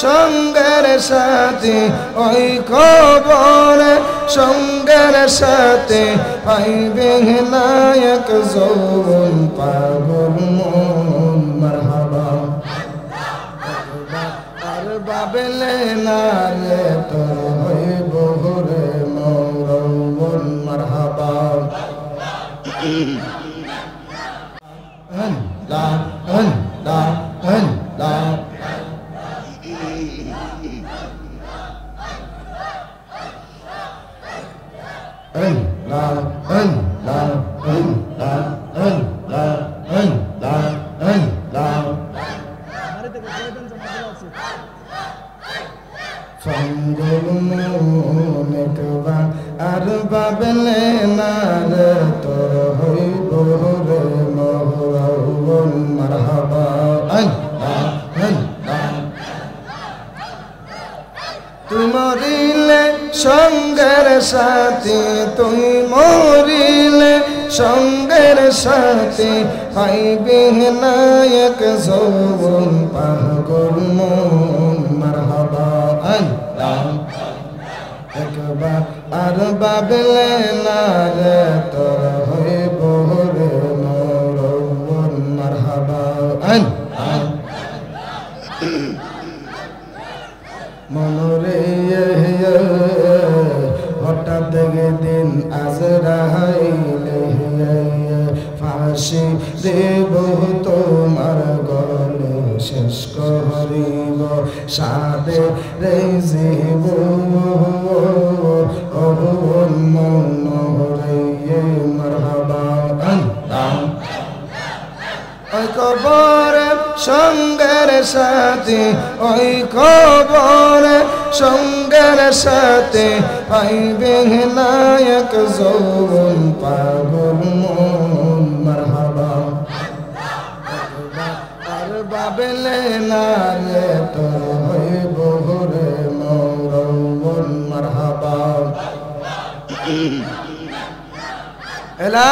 সঙ্গের সাথে ওই কবরে সঙ্গের সাথে পাইবে নায়ক যৌবন পাগল মন মারহাবা আর বাবলে না রে তোর হইব রে মৌরবন মারহাবা লা লা লা আর বাবলে না রে তোর হইব রে মৌরবন মারহাবা তুই মরিলে সঙ্গের সাথে তুই মরিলে সঙ্গের সাথে পাইবে নায়ক যৌবন পাগল মন মারহাবা একবার আর বাবলে না রে তোর হইব রে মৌরবন মারহাবা মনরে হঠাৎ দেখে দিন আজরাইলে ফাঁসি দেব তোমার গলে শেষ করিব সাদে রে জীব মনরে মারহাবা ওই কবরে সঙ্গের সাথে ওই কবরে সঙ্গের সাথে পাইবে নায়ক যৌবন পাগল মন মারহাবা আর বাবলে না রে তোর হইব রে মৌরবন মারহাবা এলা